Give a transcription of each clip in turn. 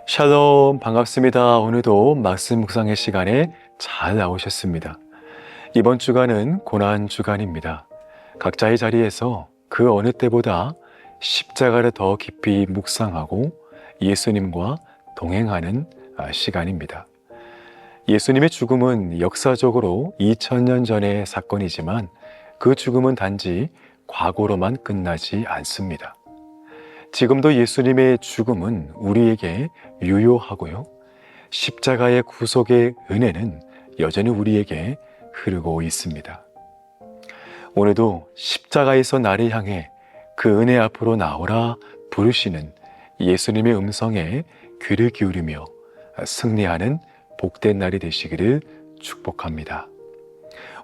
샬롬, 반갑습니다. 오늘도 말씀 묵상의 시간에 잘 나오셨습니다. 이번 주간은 고난 주간입니다. 각자의 자리에서 그 어느 때보다 십자가를 더 깊이 묵상하고 예수님과 동행하는 시간입니다. 예수님의 죽음은 역사적으로 2000년 전의 사건이지만 그 죽음은 단지 과거로만 끝나지 않습니다. 지금도 예수님의 죽음은 우리에게 유효하고요. 십자가의 구속의 은혜는 여전히 우리에게 흐르고 있습니다. 오늘도 십자가에서 나를 향해 그 은혜 앞으로 나오라 부르시는 예수님의 음성에 귀를 기울이며 승리하는 복된 날이 되시기를 축복합니다.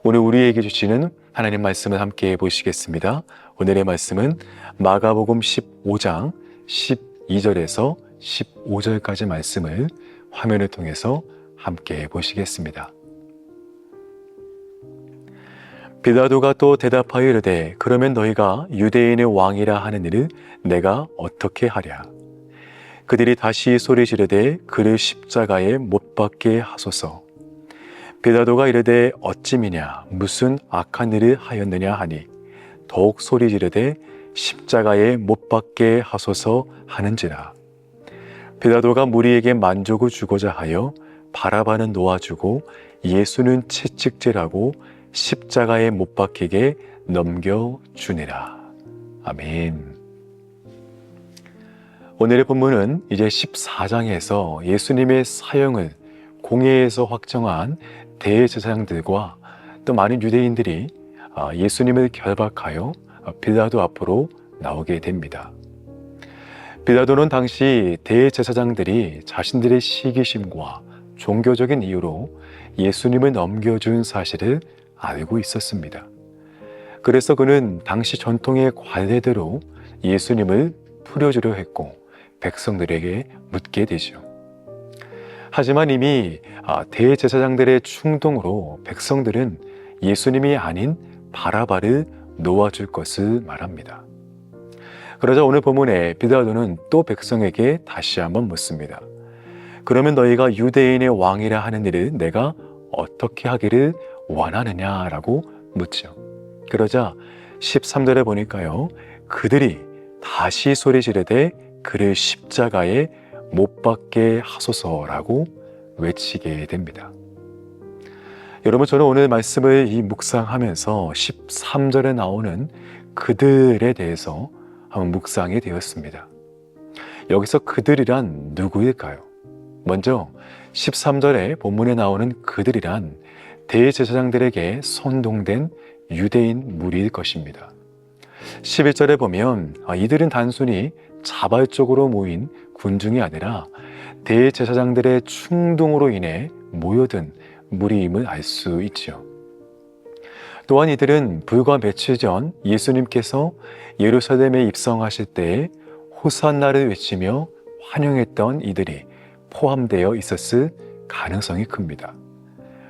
오늘 우리에게 주시는 하나님 말씀을 함께 보시겠습니다. 오늘의 말씀은 마가복음 15장 12절에서 15절까지 말씀을 화면을 통해서 함께 보시겠습니다. 빌라도가 또 대답하여 이르되 그러면 너희가 유대인의 왕이라 하는 이를 내가 어떻게 하랴? 그들이 다시 소리 지르되 그를 십자가에 못 박게 하소서. 빌라도가 이르되 어찌미냐 무슨 악한 일을 하였느냐 하니 더욱 소리 지르되 십자가에 못 박게 하소서 하는지라. 빌라도가 무리에게 만족을 주고자 하여 바라바는 놓아주고 예수는 채찍질하고 십자가에 못 박히게 넘겨주니라. 아멘. 오늘의 본문은 이제 14장에서 예수님의 사형을 공회에서 확정한 대제사장들과 또 많은 유대인들이 예수님을 결박하여 빌라도 앞으로 나오게 됩니다. 빌라도는 당시 대제사장들이 자신들의 시기심과 종교적인 이유로 예수님을 넘겨준 사실을 알고 있었습니다. 그래서 그는 당시 전통의 관례대로 예수님을 풀어주려 했고 백성들에게 묻게 되죠. 하지만 이미 대제사장들의 충동으로 백성들은 예수님이 아닌 바라바를 놓아줄 것을 말합니다. 그러자 오늘 본문에 빌라도는 또 백성에게 다시 한번 묻습니다. 그러면 너희가 유대인의 왕이라 하는 일을 내가 어떻게 하기를 원하느냐라고 묻죠. 그러자 13절에 보니까요. 그들이 다시 소리 지르되 그를 십자가에 못 박게 하소서라고 외치게 됩니다. 여러분, 저는 오늘 말씀을 묵상하면서 13절에 나오는 그들에 대해서 한번 묵상이 되었습니다. 여기서 그들이란 누구일까요? 먼저 13절에 본문에 나오는 그들이란 대제사장들에게 선동된 유대인 무리일 것입니다. 11절에 보면 이들은 단순히 자발적으로 모인 군중이 아니라 대제사장들의 충동으로 인해 모여든 무리임을 알 수 있죠. 또한 이들은 불과 며칠 전 예수님께서 예루살렘에 입성하실 때에 호산나를 외치며 환영했던 이들이 포함되어 있었을 가능성이 큽니다.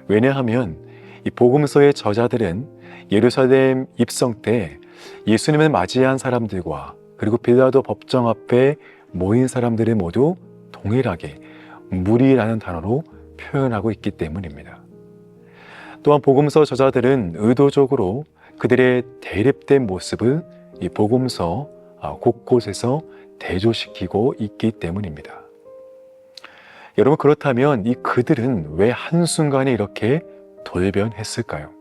왜냐하면 이 복음서의 저자들은 예루살렘 입성 때 예수님을 맞이한 사람들과 그리고 빌라도 법정 앞에 모인 사람들을 모두 동일하게 무리라는 단어로 표현하고 있기 때문입니다. 또한 복음서 저자들은 의도적으로 그들의 대립된 모습을 이 복음서 곳곳에서 대조시키고 있기 때문입니다. 여러분, 그렇다면 이 그들은 왜 한순간에 이렇게 돌변했을까요?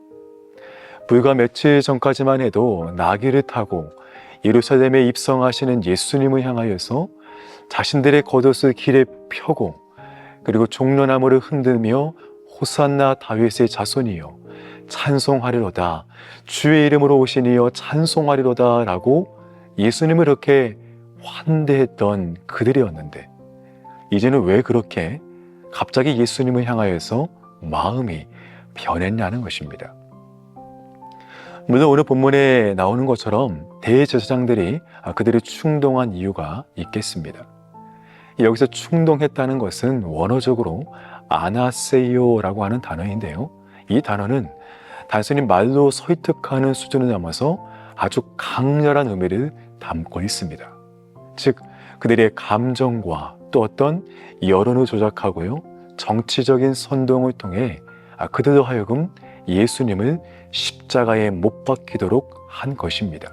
불과 며칠 전까지만 해도 나귀를 타고 예루살렘에 입성하시는 예수님을 향하여서 자신들의 겉옷을 길에 펴고 그리고 종려나무를 흔들며 호산나 다윗의 자손이여 찬송하리로다, 주의 이름으로 오신 이여 찬송하리로다 라고 예수님을 이렇게 환대했던 그들이었는데 이제는 왜 그렇게 갑자기 예수님을 향하여서 마음이 변했냐는 것입니다. 물론 오늘 본문에 나오는 것처럼 대제사장들이 그들이 충동한 이유가 있겠습니다. 여기서 충동했다는 것은 원어적으로 아나세이오라고 하는 단어인데요. 이 단어는 단순히 말로 설득하는 수준을 넘어서 아주 강렬한 의미를 담고 있습니다. 즉 그들의 감정과 또 어떤 여론을 조작하고요, 정치적인 선동을 통해 그들로 하여금 예수님을 십자가에 못 박히도록 한 것입니다.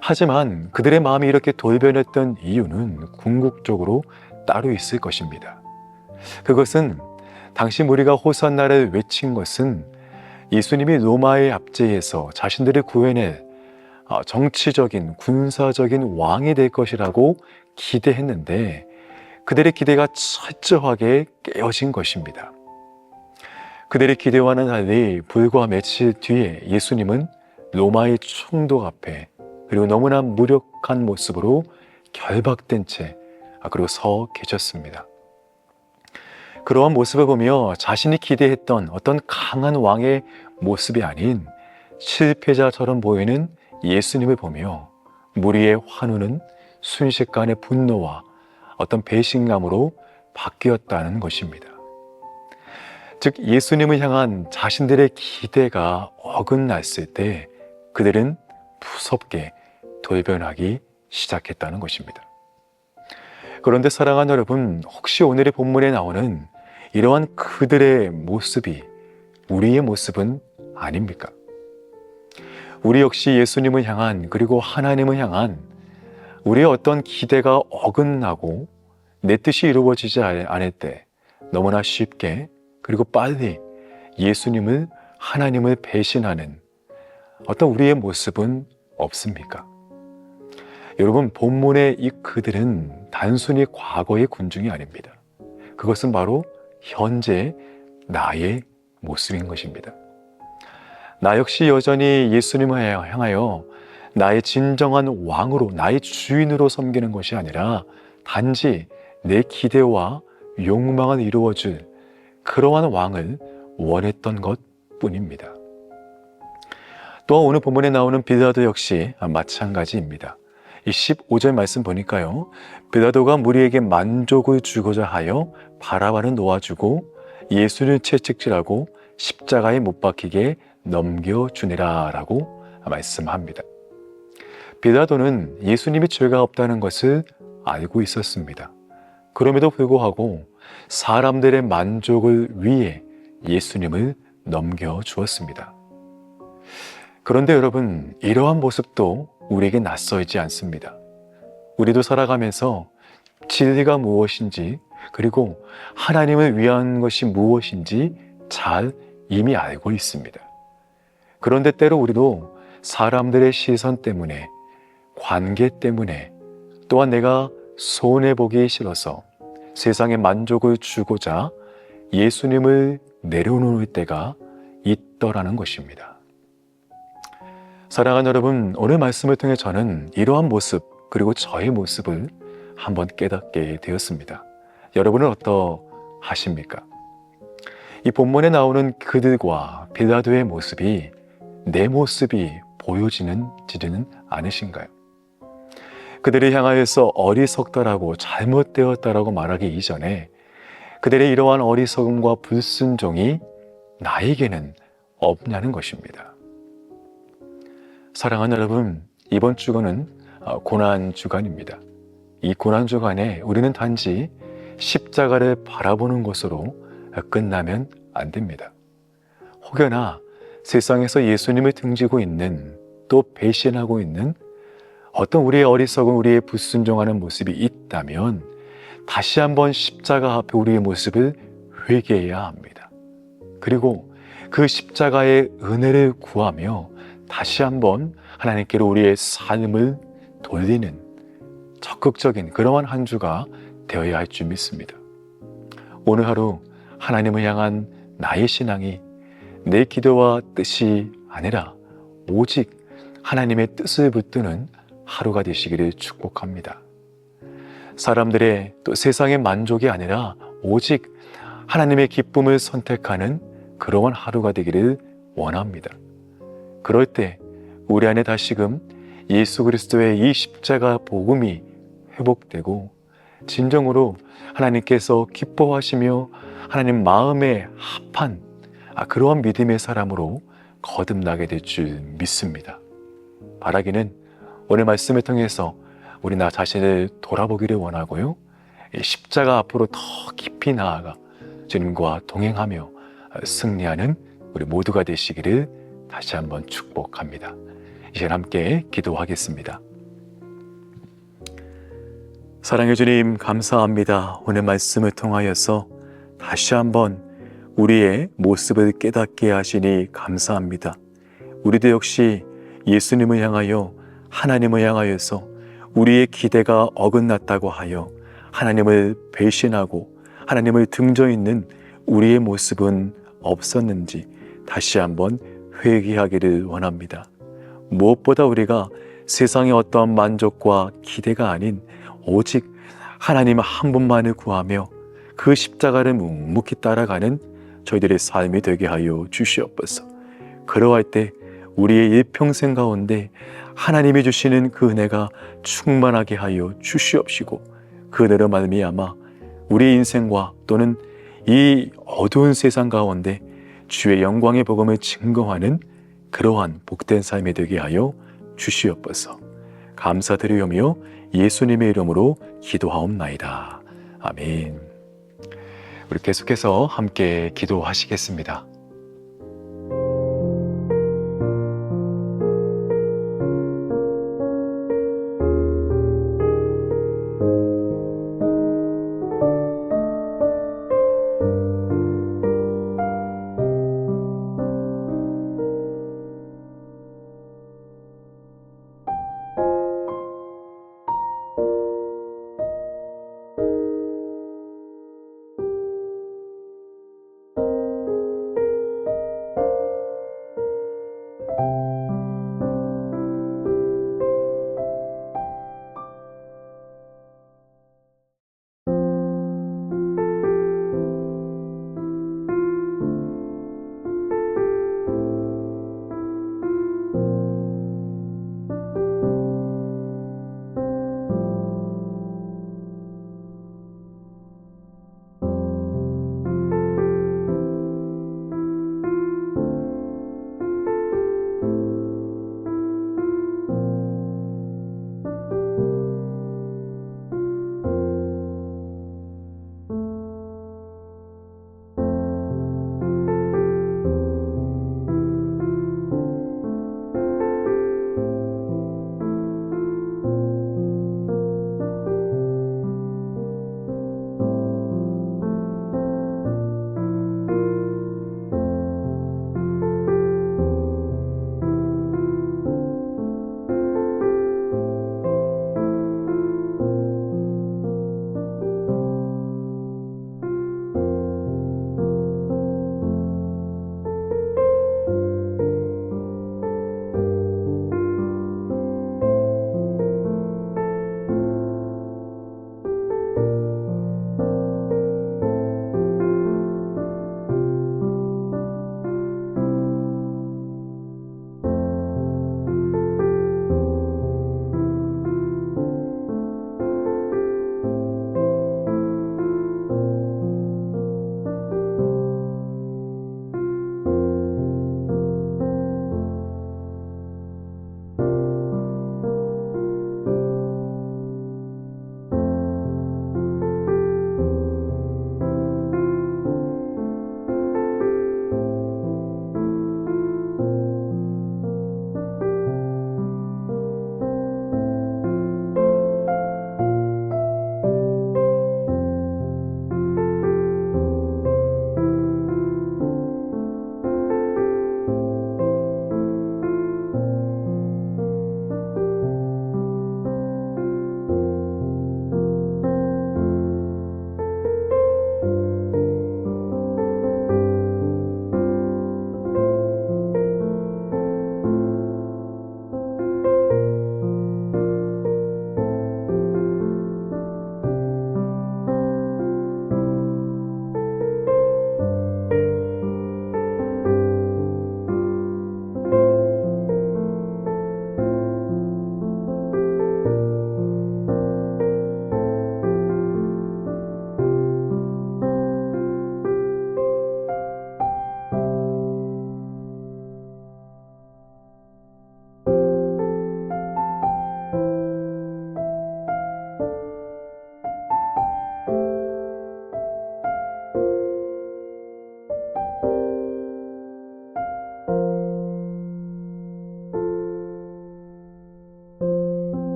하지만 그들의 마음이 이렇게 돌변했던 이유는 궁극적으로 따로 있을 것입니다. 그것은 당시 무리가 호산나를 외친 것은 예수님이 로마의 압제에서 자신들을 구해낼 정치적인, 군사적인 왕이 될 것이라고 기대했는데, 그들의 기대가 철저하게 깨어진 것입니다. 그들의 기대와는 달리 불과 며칠 뒤에 예수님은 로마의 총독 앞에, 그리고 너무나 무력한 모습으로 결박된 채 그리고 서 계셨습니다. 그러한 모습을 보며 자신이 기대했던 어떤 강한 왕의 모습이 아닌 실패자처럼 보이는 예수님을 보며 무리의 환호는 순식간에 분노와 어떤 배신감으로 바뀌었다는 것입니다. 즉, 예수님을 향한 자신들의 기대가 어긋났을 때 그들은 무섭게 돌변하기 시작했다는 것입니다. 그런데 사랑하는 여러분, 혹시 오늘의 본문에 나오는 이러한 그들의 모습이 우리의 모습은 아닙니까? 우리 역시 예수님을 향한, 그리고 하나님을 향한 우리의 어떤 기대가 어긋나고 내 뜻이 이루어지지 않을 때 너무나 쉽게 그리고 빨리 예수님을, 하나님을 배신하는 어떤 우리의 모습은 없습니까? 여러분, 본문의 이 그들은 단순히 과거의 군중이 아닙니다. 그것은 바로 현재 나의 모습인 것입니다. 나 역시 여전히 예수님을 향하여 나의 진정한 왕으로, 나의 주인으로 섬기는 것이 아니라 단지 내 기대와 욕망을 이루어줄 그러한 왕을 원했던 것뿐입니다. 또 오늘 본문에 나오는 빌라도 역시 마찬가지입니다. 이 15절 말씀 보니까요, 빌라도가 무리에게 만족을 주고자 하여 바라바를 놓아주고 예수를 채찍질하고 십자가에 못 박히게 넘겨주니라 라고 말씀합니다. 빌라도는 예수님이 죄가 없다는 것을 알고 있었습니다. 그럼에도 불구하고 사람들의 만족을 위해 예수님을 넘겨주었습니다. 그런데 여러분, 이러한 모습도 우리에게 낯설지 않습니다. 우리도 살아가면서 진리가 무엇인지, 그리고 하나님을 위한 것이 무엇인지 잘 이미 알고 있습니다. 그런데 때로 우리도 사람들의 시선 때문에, 관계 때문에, 또한 내가 손해보기 싫어서 세상에 만족을 주고자 예수님을 내려놓을 때가 있더라는 것입니다. 사랑하는 여러분, 오늘 말씀을 통해 저는 이러한 모습, 그리고 저의 모습을 한번 깨닫게 되었습니다. 여러분은 어떠하십니까? 이 본문에 나오는 그들과 빌라도의 모습이 내 모습이 보여지지는 않으신가요? 그들을 향하여서 어리석다라고, 잘못되었다라고 말하기 이전에 그들의 이러한 어리석음과 불순종이 나에게는 없냐는 것입니다. 사랑하는 여러분, 이번 주간은 고난주간입니다. 이 고난주간에 우리는 단지 십자가를 바라보는 것으로 끝나면 안 됩니다. 혹여나 세상에서 예수님을 등지고 있는, 또 배신하고 있는 어떤 우리의 어리석은, 우리의 불순종하는 모습이 있다면 다시 한번 십자가 앞에 우리의 모습을 회개해야 합니다. 그리고 그 십자가의 은혜를 구하며 다시 한번 하나님께로 우리의 삶을 돌리는 적극적인 그러한 한 주가 되어야 할 줄 믿습니다. 오늘 하루 하나님을 향한 나의 신앙이 내 기도와 뜻이 아니라 오직 하나님의 뜻을 붙드는 하루가 되시기를 축복합니다. 사람들의, 또 세상의 만족이 아니라 오직 하나님의 기쁨을 선택하는 그러한 하루가 되기를 원합니다. 그럴 때 우리 안에 다시금 예수 그리스도의 이 십자가 복음이 회복되고 진정으로 하나님께서 기뻐하시며 하나님 마음에 합한 그러한 믿음의 사람으로 거듭나게 될 줄 믿습니다. 바라기는 오늘 말씀을 통해서 우리 나 자신을 돌아보기를 원하고요, 이 십자가 앞으로 더 깊이 나아가 주님과 동행하며 승리하는 우리 모두가 되시기를 다시 한번 축복합니다. 이제 함께 기도하겠습니다. 사랑해 주님, 감사합니다. 오늘 말씀을 통하여서 다시 한번 우리의 모습을 깨닫게 하시니 감사합니다. 우리도 역시 예수님을 향하여, 하나님을 향하여서 우리의 기대가 어긋났다고 하여 하나님을 배신하고 하나님을 등져 있는 우리의 모습은 없었는지 다시 한번 회개하기를 원합니다. 무엇보다 우리가 세상의 어떠한 만족과 기대가 아닌 오직 하나님 한 분만을 구하며 그 십자가를 묵묵히 따라가는 저희들의 삶이 되게 하여 주시옵소서. 그러할 때 우리의 일평생 가운데 하나님이 주시는 그 은혜가 충만하게 하여 주시옵시고, 그 은혜로 말미암아 우리 인생과 또는 이 어두운 세상 가운데 주의 영광의 복음을 증거하는 그러한 복된 삶이 되게 하여 주시옵소서. 감사드리오며 예수님의 이름으로 기도하옵나이다. 아멘. 우리 계속해서 함께 기도하시겠습니다.